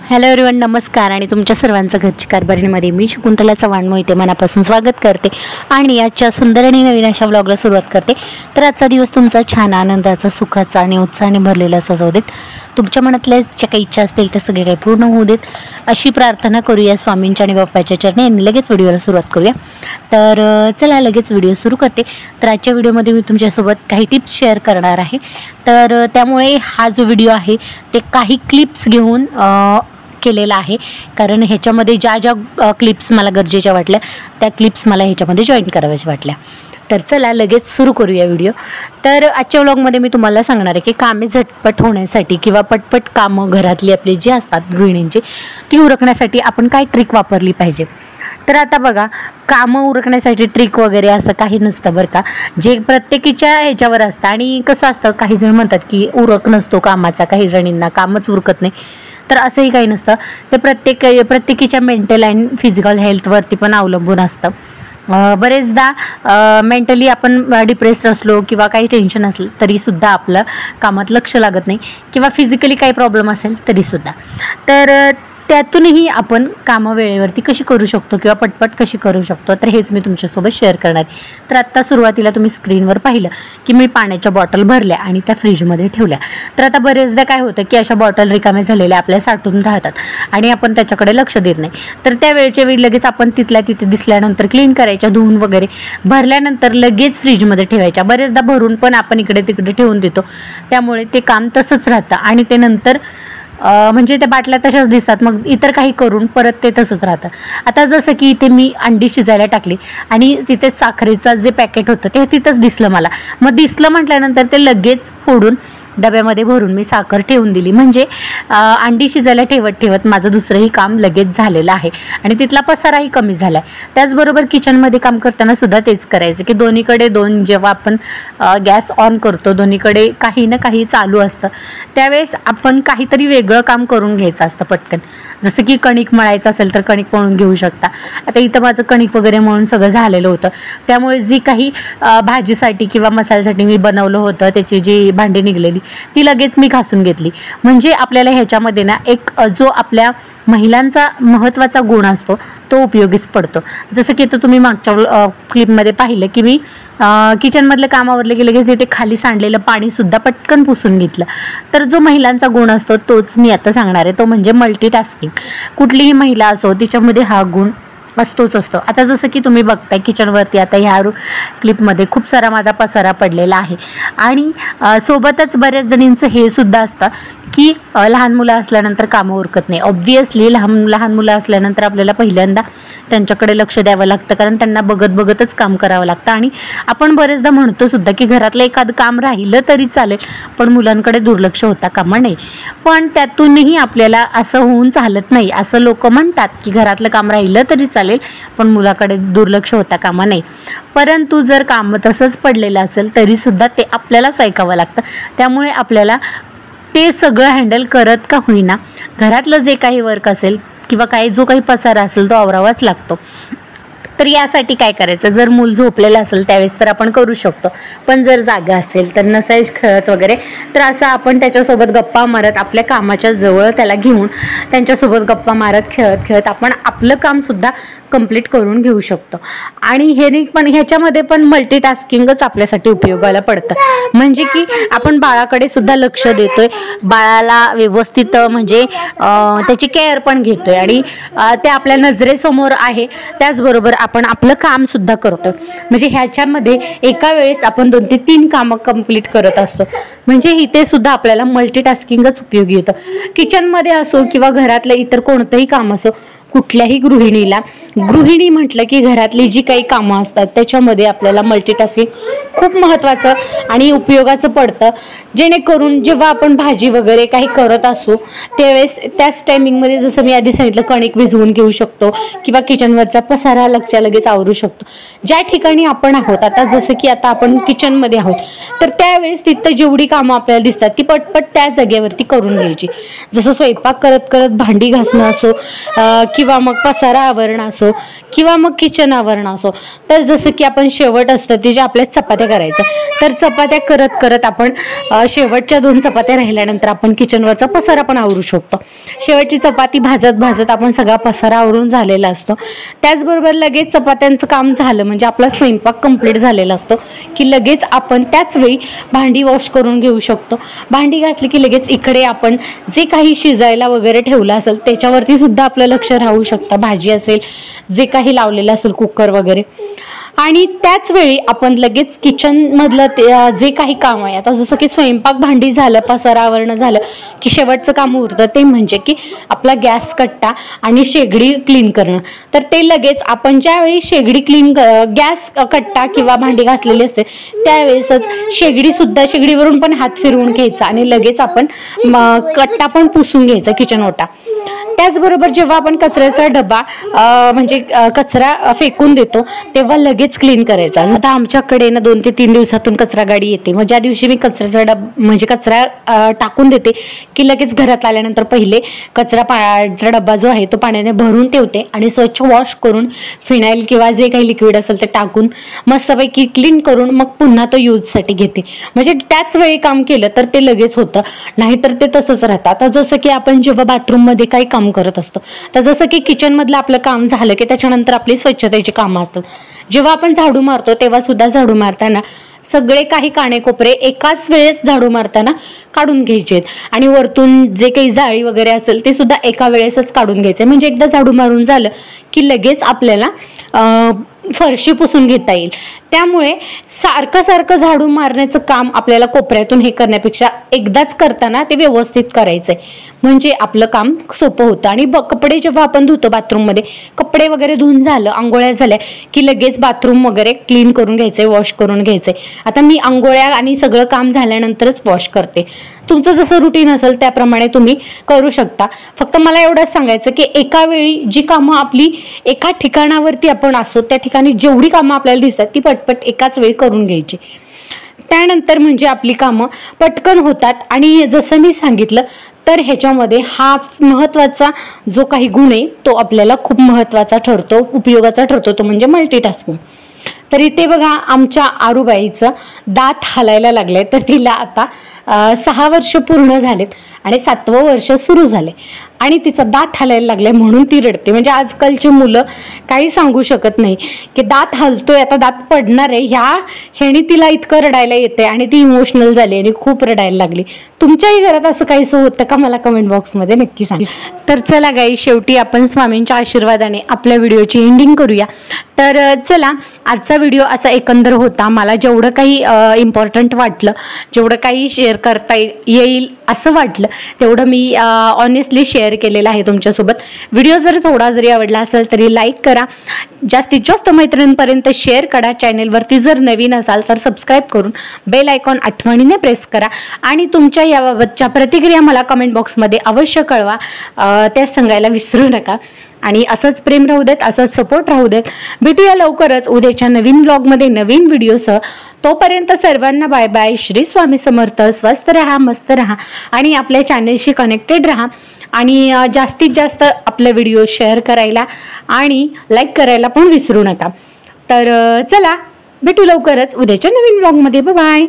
Hello everyone, नमस्कार आणि तुमच्या सर्वांचं घरची कारभारीमध्ये मी शकुंतला चव्हाण मोहिते मनापासून स्वागत करते आणि आजच्या सुंदर आणि नवीन अशा व्लॉगला सुरुवात करते। तर आजचा दिवस तुमचा छान आनंदाचा, सुखाचा आणि उत्साहाने भरलेला असा जाऊ देत। तुमच्या मनातल्या ज्या काही इच्छा असतील त्या सगळे काही पूर्ण होऊ देत अशी प्रार्थना करूया स्वामींच्या आणि बाप्पाच्या चरणी आणि लगेच व्हिडिओला सुरुवात करूया। तर चला लगेच व्हिडिओ सुरू करते। तर आजच्या व्हिडिओमध्ये मी तुमच्यासोबत काही टिप्स शेअर करणार आहे। तर त्यामुळे हा जो व्हिडिओ आहे ते काही क्लिप्स घेऊन केलेला आहे, कारण ह्याच्यामध्ये ज्या ज्या क्लिप्स मला गरजेच्या वाटल्या त्या क्लिप्स मला ह्याच्यामध्ये जॉईन कराव्याच्या वाटल्या। तर चला लगेच सुरू करूया व्हिडिओ। तर आजच्या व्लॉगमध्ये मी तुम्हाला सांगणार आहे की कामे झटपट होण्यासाठी किंवा पटपट कामं घरातली आपली जी असतात गृहिणींची ती उरकण्यासाठी आपण काय ट्रिक वापरली पाहिजे। तर आता बघा, कामं उरकण्यासाठी ट्रिक वगैरे असं काही नसतं बरं का, जे प्रत्येकीच्या ह्याच्यावर असतं। आणि कसं असतं, काही जण म्हणतात की उरक नसतो कामाचा, काही जणींना कामच उरकत नाही, तर असंही काही नसतं। ते प्रत्येकीच्या मेंटल अँड फिजिकल हेल्थवरती पण अवलंबून असतं। बरेचदा मेंटली आपण डिप्रेस्ड असलो किंवा काही टेन्शन असलं तरीसुद्धा आपलं कामात लक्ष लागत नाही, किंवा फिजिकली काही प्रॉब्लेम असेल तरीसुद्धा। तर त्यातूनही आपण कामं वेळेवरती कशी करू शकतो किंवा पटपट कशी करू शकतो, तर हेच मी तुमच्यासोबत शेअर करणार आहे। तर आत्ता सुरुवातीला तुम्ही स्क्रीनवर पाहिलं की मी पाण्याच्या बॉटल भरल्या आणि त्या फ्रीजमध्ये ठेवल्या। तर आता बरेचदा काय होतं की अशा बॉटल रिकाम्या झालेल्या आपल्या साठून राहतात आणि आपण त्याच्याकडे लक्ष देत नाही। तर त्या वेळच्या वेळी लगेच आपण तिथल्या तिथे दिसल्यानंतर क्लीन करायच्या, धुवून वगैरे भरल्यानंतर लगेच फ्रीजमध्ये ठेवायच्या। बरेचदा भरून पण आपण इकडे तिकडे ठेवून देतो, त्यामुळे ते काम तसंच राहतं आणि ते नंतर म्हणजे त्या बाटल्या तशाच दिसतात, मग इतर काही करून परत ते तसंच राहतं। आता जसं की इथे मी अंडी शिजायला टाकली आणि तिथे साखरेचं जे पॅकेट होतं ते तिथंच दिसलं मला, मग दिसलं म्हटल्यानंतर ते लगेच फोडून डब्यामध्ये भरून मी साखर ठेवून दिली। म्हणजे अंडी शिजायला ठेवत ठेवत माझं दुसरंही काम लगेच झालेलं आहे आणि तिथला पसाराही कमी झाला आहे। त्याचबरोबर किचनमध्ये काम करताना सुद्धा तेच करायचं की दोन्हीकडे जेव्हा आपण गॅस ऑन करतो दोन्हीकडे काही ना काही चालू असतं, त्यावेळेस आपण काहीतरी वेगळं काम करून घ्यायचं असतं पटकन। जसं की कणिक मळायचं असेल तर कणिक मळून घेऊ शकता। आता इथं माझं कणिक वगैरे मळून सगळं झालेलं होतं, त्यामुळे जी काही भाजीसाठी किंवा मसाल्यासाठी मी बनवलं होतं त्याची जी भांडी निघलेली ती लगेच मी घासून घेतली। म्हणजे आपल्याला ह्याच्यामध्ये ना एक जो आपल्या महिलांचा महत्त्वाचा गुण असतो तो उपयोगीच पडतो। जसं की आता तुम्ही मागच्या क्लिपमध्ये पाहिलं की मी किचनमधलं काम आवरलं की लगेच तिथे खाली सांडलेलं पाणीसुद्धा पटकन पुसून घेतलं। तर जो महिलांचा गुण असतो तोच मी आता सांगणार आहे, तो म्हणजे मल्टीटास्किंग। कुठलीही महिला असो तिच्यामध्ये हा गुण असतो। आता जसं की तुम्ही बघताय किचनवरती आता ह्या क्लिपमध्ये खूप सारा माझा पसारा पडलेला आहे आणि सोबतच बऱ्याच जणींचं हे सुद्धा असतं की लहान मुलं असल्यानंतर कामं उरकत नाही। ऑब्व्हियसली लहान मुलं असल्यानंतर आपल्याला पहिल्यांदा त्यांच्याकडे लक्ष द्यावं लागतं, कारण त्यांना बघतच काम करावं लागतं। आणि आपण बरेचदा म्हणतो सुद्धा की घरातलं एखादं काम राहिलं तरी चालेल पण मुलांकडे दुर्लक्ष होता कामा नये। पण त्यातूनही आपल्याला असं होऊन चालत नाही। असं लोक म्हणतात की घरातलं काम राहिलं तरी चालेल पण मुलाकडे दुर्लक्ष होता कामा नये, परंतु जर काम तसंच पडलेलं असेल तरीसुद्धा ते आपल्यालाच ऐकावं लागतं। त्यामुळे आपल्याला ते सगळं हँडल करत का होईना घरातलं जे काही वर्क असेल किंवा जो काही पसारा असेल तो आवरावाच लागतो। तर यासाठी काय करायचं, जर मूल झोपलेलं असेल त्यावेळेस तर आपण करू शकतो, पण जर जागा असेल तर नसायच खेळत वगैरे तर असं आपण त्याच्यासोबत गप्पा मारत आपल्या कामाच्या जवळ त्याला घेऊन त्यांच्यासोबत गप्पा मारत खेळत आपण आपलं कामसुद्धा कंप्लीट करून घेऊ शकतो। आणि ह्याच्यामध्ये पण मल्टीटास्किंगच आपल्यासाठी उपयोगाला पडतं। म्हणजे की आपण बाळाकडे सुद्धा लक्ष देतोय, बाळाला व्यवस्थित म्हणजे त्याची केअर पण घेतोय आणि ते आपल्या नजरेसमोर आहे, त्याचबरोबर आपण आपलं काम सुद्धा करतो। म्हणजे ह्याच्यामध्ये एका वेळेस आपण 2 ते 3 कामं कंप्लीट करत असतो। म्हणजे इथे सुद्धा आपल्याला मल्टीटास्किंगच उपयोगी येतं। किचनमध्ये असो किंवा घरातलं इतर कोणतंही काम असो, कुठल्याही गृहिणी म्हटलं की घरातली जी काही कामं असतात त्याच्यामध्ये आपल्याला मल्टीटास्किंग खूप महत्त्वाचं आणि उपयोगाचं पडतं। जेणेकरून जेव्हा आपण भाजी वगैरे काही करत असू त्यावेळेस त्याच टायमिंगमध्ये जसं मी आधी सांगितलं कणिक भिजवून घेऊ शकतो किंवा किचनवरचा पसारा लगेच आवरू शकतो। ज्या ठिकाणी आपण आहोत, आता जसं की आता आपण किचनमध्ये आहोत तर त्यावेळेस तिथं जेवढी कामं आपल्याला दिसतात ती पटपट त्या जागेवरती करून घ्यायची। जसं स्वयंपाक करत भांडी घासणं असो किंवा मग पसारा आवरण असो किंवा मग किचन आवरण असो, तर जसं की आपण शेवट असतं ते जे आपल्या चपात्या करायचं, तर चपात्या करत करत आपण शेवटच्या 2 चपात्या राहिल्यानंतर आपण किचनवरचा पसारा पण आवरू शकतो. शेवटची चपाती भाजत भाजत आपण सगळा पसारा आवरून झालेला असतो. त्याचबरोबर लगेच चपात्यांचं काम झालं म्हणजे आपला स्वयंपाक कंप्लीट झालेला असतो की लगेच आपण त्याच वेळी भांडी वॉश करून घेऊ शकतो. भांडी घासली की लगेच इकडे आपण जे काही शिजायला वगैरे ठेवलं असेल त्याच्यावरती सुद्धा आपलं लक्ष राहू शकतं. भाजी असेल, जे काही लावलेलं असेल कुकर वगैरे, आणि त्याच वेळी आपण लगेच किचनमधलं जे काही काम आहे, आता जसं की स्वयंपाक भांडी झालं, पसारा आवरणं झालं की शेवटचं काम उरतं ते म्हणजे की आपला गॅस कट्टा आणि शेगडी क्लीन करणं. तर ते लगेच आपण ज्यावेळी शेगडी गॅस कट्टा किंवा भांडी घासलेली असते त्यावेळेसच शेगडीवरून पण हात फिरवून घ्यायचा आणि लगेच आपण कट्टा पण पुसून घ्यायचा किचन ओटा. त्याचबरोबर जेव्हा आपण कचऱ्याचा डबा म्हणजे कचरा फेकून देतो तेव्हा लगेच क्लीन करायचा. आता आमच्याकडे ना 2 ते 3 दिवसातून कचरा गाडी येते. मग ज्या दिवशी मी कचरा टाकून देते की लगेच घरात आल्यानंतर पहिले कचरा डब्बा जो आहे तो पाण्याने भरून ठेवते आणि स्वच्छ वॉश करून फिनाईल किंवा जे काही लिक्विड असेल ते टाकून मस्तपैकी क्लीन करून मग पुन्हा तो यूजसाठी घेते. म्हणजे त्याच वेळी काम केलं तर ते लगेच होतं, नाहीतर ते तसंच राहतं. आता जसं की आपण जेव्हा बाथरूममध्ये काही काम करत असतो, तर जसं की किचनमधलं आपलं काम झालं की त्याच्यानंतर आपली स्वच्छतेची कामं असतात. जेव्हा आपण झाडू मारतो तेव्हा सुद्धा झाडू मारताना सगळे काही कानेकोपरे एकाच वेळेस झाडू मारताना काढून घ्यायचे आणि वरतून जे काही जाळी वगैरे असेल ते सुद्धा एका वेळेसच काढून घ्यायचे. म्हणजे एकदा झाडू मारून झालं की लगेच आपल्याला फरशी पुसून घेता येईल. त्यामुळे सारखं झाडू मारण्याचं काम आपल्याला कोपऱ्यातून हे करण्यापेक्षा एकदाच करताना ते व्यवस्थित करायचंय, म्हणजे आपलं काम सोपं होतं. आणि कपडे जेव्हा आपण धुतो बाथरूममध्ये, कपडे वगैरे धुवून झालं, आंघोळ्या झाल्या की लगेच बाथरूम वगैरे क्लीन करून घ्यायचंय, वॉश करून घ्यायचंय. आता मी आंघोळ्या आणि सगळं काम झाल्यानंतरच वॉश करते. तुमचं जसं रुटीन असेल त्याप्रमाणे तुम्ही करू शकता. फक्त मला एवढंच सांगायचं की एका वेळी जी कामं आपली एका ठिकाणावरती आपण असतो त्या ठिकाणी जेवढी कामं आपल्याला दिसतात ती पटपट एकाच वेळी करून घ्यायची. त्यानंतर म्हणजे आपली कामं पटकन होतात. आणि जसं मी सांगितलं तर ह्याच्यामध्ये हा महत्त्वाचा जो काही गुण आहे तो आपल्याला खूप महत्त्वाचा ठरतो, उपयोगाचा ठरतो, तो म्हणजे मल्टीटास्किंग. तर इथे बघा आमच्या आरूबाईचं दात हालायला लागले, तर तिला आता 6 वर्ष पूर्ण झालेत आणि 7वं वर्ष सुरू झाले आणि तिचा दात हालायला लागलाय म्हणून ती रडते. म्हणजे आजकालची मुलं काही सांगू शकत नाही की दात हलतोय, आता दात पडणार आहे, ह्याने तिला इतकं रडायला येते आणि ती इमोशनल झाली आणि खूप रडायला लागली. तुमच्याही घरात असं काहीसं होतं का? मला कमेंट बॉक्समध्ये नक्की सांगा. तर चला गाई, शेवटी आपण स्वामींच्या आशीर्वादाने आपल्या व्हिडिओची एंडिंग करूया. तर चला, आजचा व्हिडिओ असा एकंदर होता. मला जेवढं काही इम्पॉर्टंट वाटलं, जेवढं काही शेअर करता येईल असं वाटलं तेवढं मी ऑनेस्टली शेअर केलेलं आहे तुमच्यासोबत. व्हिडिओ जर थोडा जरी आवडला असेल तरी लाईक करा, जास्तीत जास्त मैत्रिणींपर्यंत शेअर करा. चॅनेलवरती जर नवीन असाल तर सबस्क्राईब करून बेल आयकॉन आठवणीने प्रेस करा आणि तुमच्या याबाबतच्या प्रतिक्रिया मला कमेंट बॉक्समध्ये अवश्य कळवा, त्या सांगायला विसरू नका. आणि असंच प्रेम राहू देत, असंच सपोर्ट राहू देत. भेटूया लवकरच उद्याच्या नवीन ब्लॉगमध्ये नवीन व्हिडिओसह. तोपर्यंत सर्वांना बाय बाय. श्री स्वामी समर्थ. स्वस्त रहा, मस्त रहा आणि आपल्या चॅनलशी कनेक्टेड रहा. आणि जास्तीत जास्त आपले व्हिडिओ शेअर करायला आणि लाईक करायला पण विसरू नका. तर चला, भेटू लवकरच उद्याच्या नवीन ब्लॉगमध्ये. Bye bye.